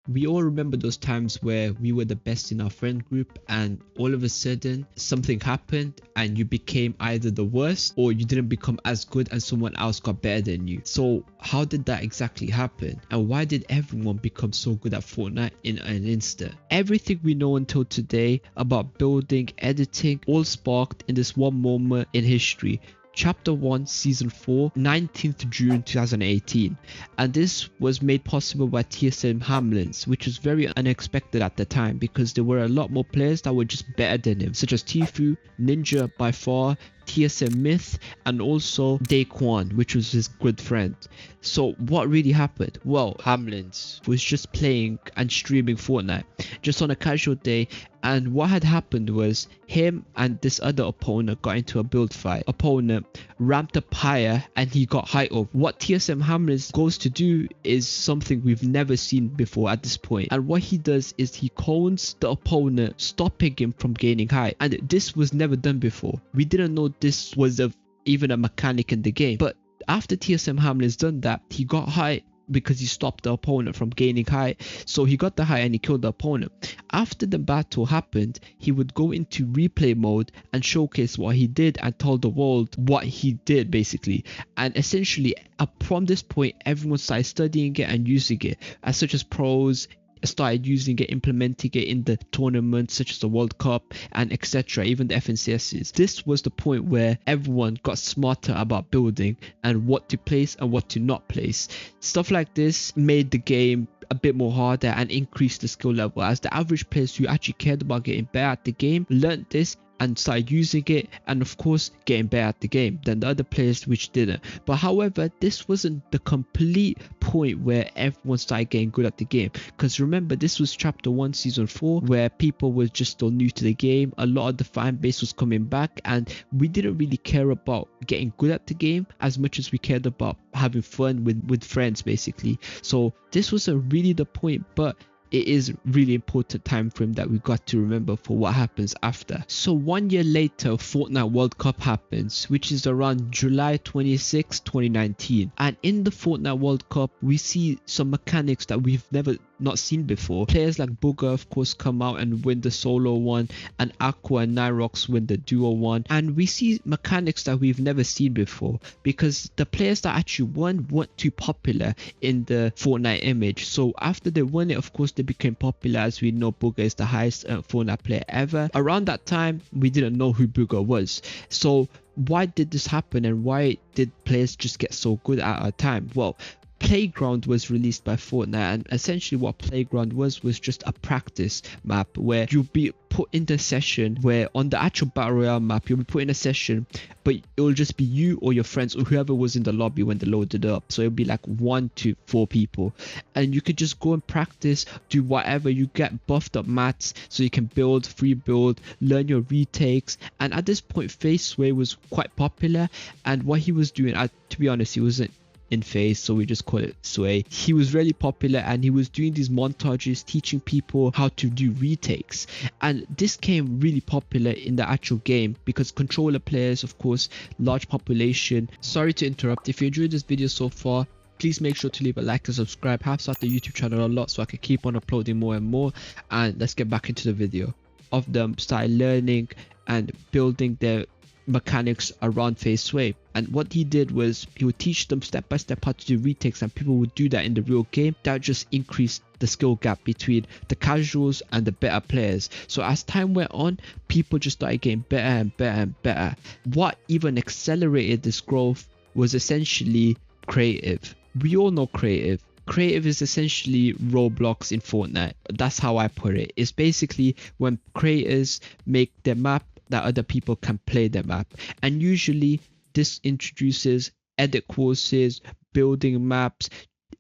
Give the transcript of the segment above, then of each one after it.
We all remember those times where we were the best in our friend group and all of a sudden something happened and you became either the worst or you didn't become as good and someone else got better than you. So how did that exactly happen? And why did everyone become so good at Fortnite in an instant? Everything we know until today about building, editing, all sparked in this one moment in history. Chapter 1 Season 4 19th June 2018, and this was made possible by TSM Hamlins, which was very unexpected at the time because there were a lot more players that were just better than him, such as Tfue, Ninja by far, TSM Myth, and also Daequan, which was his good friend. So what really happened? Well, Hamlins was just playing and streaming Fortnite just on a casual day, and what had happened was him and this other opponent got into a build fight. Opponent ramped up higher and he got height up. What TSM Hamlins goes to do is something we've never seen before at this point, and what he does is he cones the opponent, stopping him from gaining height, and this was never done before. We didn't know this was even a mechanic in the game, but after TSM Hamlin's done that, he got height because he stopped the opponent from gaining height. So he got the height and he killed the opponent. After the battle happened, he would go into replay mode and showcase what he did and tell the world what he did basically. And essentially from this point, everyone started studying it and using it, as such as pros started using it, implementing it in the tournaments such as the World Cup and etc, even the FNCSs. This was the point where everyone got smarter about building and what to place and what to not place. Stuff like this made the game a bit more harder and increased the skill level, as the average players who actually cared about getting better at the game learned this and started using it, and of course getting better at the game than the other players which didn't. But however, this wasn't the complete point where everyone started getting good at the game, because remember, this was chapter 1 season 4 where people were just still new to the game. A lot of the fan base was coming back and we didn't really care about getting good at the game as much as we cared about having fun with friends basically. So this wasn't really the point, but it is really important time frame that we got to remember for what happens after. So 1 year later, Fortnite World Cup happens, which is around July 26, 2019. And in the Fortnite World Cup, we see some mechanics that we've never not seen before. Players like Booger of course come out and win the solo one, and Aqua and Nyrox win the duo one, and we see mechanics that we've never seen before because the players that actually won weren't too popular in the Fortnite image. So after they won it, of course they became popular. As we know, Booger is the highest Fortnite player ever. Around that time we didn't know who Booger was. So why did this happen and why did players just get so good at a time? Well, Playground was released by Fortnite, and essentially what Playground was just a practice map where you'll be put in the session where on the actual battle royale map you'll be put in a session, but it will just be you or your friends or whoever was in the lobby when they loaded up. So it'll be like 1 to 4 people, and you could just go and practice, do whatever. You get buffed up mats so you can build, free build, learn your retakes. And at this point, Face Sway was quite popular, and what he was doing, to be honest, he wasn't in Face, so we just call it Sway. He was really popular and he was doing these montages teaching people how to do retakes, and this came really popular in the actual game because controller players, of course, large population. Sorry to interrupt. If you enjoyed this video so far, please make sure to leave a like and subscribe. Helps out the YouTube channel a lot so I can keep on uploading more and more. And let's get back into the video. Of them started learning and building their mechanics around Face Sway, and what he did was he would teach them step by step how to do retakes, and people would do that in the real game. That just increased the skill gap between the casuals and the better players. So as time went on, people just started getting better and better and better. What even accelerated this growth was essentially creative. We all know creative. Creative is essentially Roblox in Fortnite. That's how I put it. It's basically when creators make their map that other people can play the map, and usually this introduces edit courses, building maps,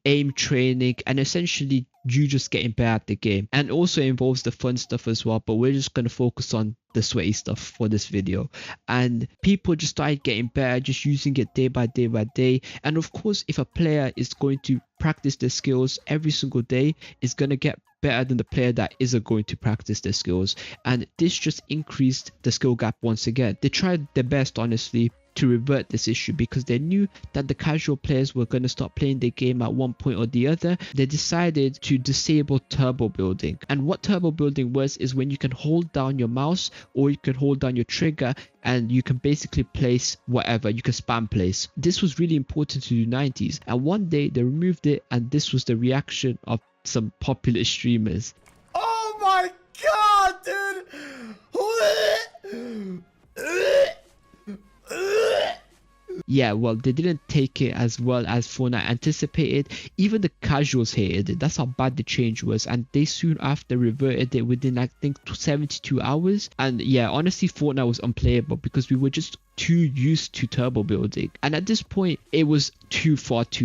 aim training, and essentially you just getting better at the game. And also involves the fun stuff as well, but we're just going to focus on the sweaty stuff for this video. And people just started getting better, just using it day by day by day. And of course, if a player is going to practice their skills every single day, it's going to get better than the player that isn't going to practice their skills. And this just increased the skill gap once again. They tried their best, honestly, to revert this issue because they knew that the casual players were going to start playing the game at one point or the other. They decided to disable turbo building. And what turbo building was is when you can hold down your mouse or you can hold down your trigger and you can basically place whatever, you can spam place. This was really important to the 90s, and one day they removed it, and this was the reaction of some popular streamers. Oh my god, dude! Yeah, well, they didn't take it as well as Fortnite anticipated. Even the casuals hated it. That's how bad the change was, and they soon after reverted it within, I think, 72 hours. And yeah, honestly, Fortnite was unplayable because we were just too used to turbo building, and at this point it was too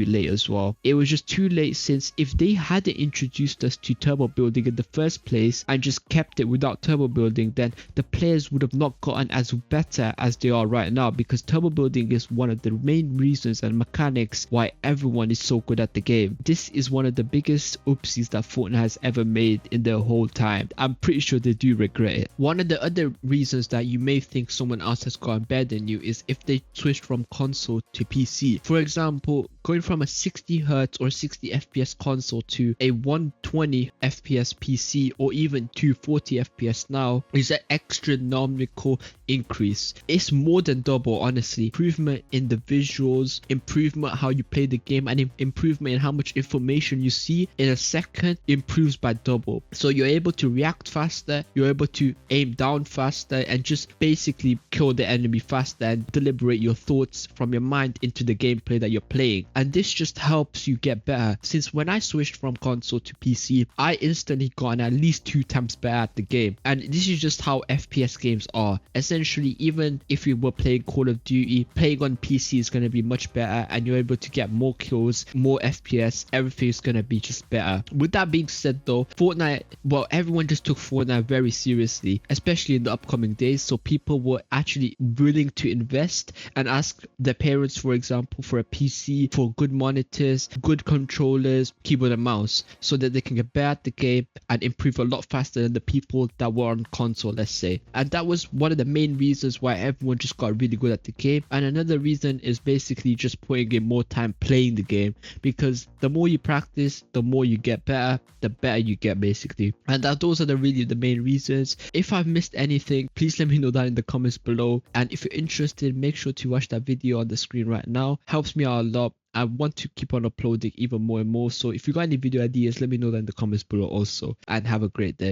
late as well. It was just too late, since if they hadn't introduced us to turbo building in the first place and just kept it without turbo building, then the players would have not gotten as better as they are right now, because turbo building is one of the main reasons and mechanics why everyone is so good at the game. This is one of the biggest oopsies that Fortnite has ever made in their whole time. I'm pretty sure they do regret it. One of the other reasons that you may think someone else has gotten better than you is if they switched from console to PC. For example, going from a 60Hz or 60 FPS console to a 120 FPS PC or even 240 FPS now is an astronomical increase. It's more than double, honestly. Improvement in the visuals, improvement how you play the game, and improvement in how much information you see in a second improves by double. So you're able to react faster, you're able to aim down faster, and just basically kill the enemy faster and deliberate your thoughts from your mind into the gameplay that you're playing. And this just helps you get better. Since when I switched from console to PC, I instantly got at least 2 times better at the game. And this is just how FPS games are. Essentially, even if you were playing Call of Duty, playing on PC is going to be much better, and you're able to get more kills, more FPS, everything is going to be just better. With that being said though, Fortnite, well, everyone just took Fortnite very seriously, especially in the upcoming days. So people were actually willing to invest and ask their parents, for example, for a PC, for good monitors, good controllers, keyboard and mouse, so that they can get better at the game and improve a lot faster than the people that were on console, let's say. And that was one of the main reasons why everyone just got really good at the game. And another reason is basically just putting in more time playing the game, because the more you practice, the more you get better, the better you get basically. And those are really the main reasons. If I've missed anything, please let me know that in the comments below. And if you're interested, make sure to watch that video on the screen right now. Helps me out a lot. I want to keep on uploading even more and more. So if you got any video ideas, let me know that in the comments below also. And have a great day.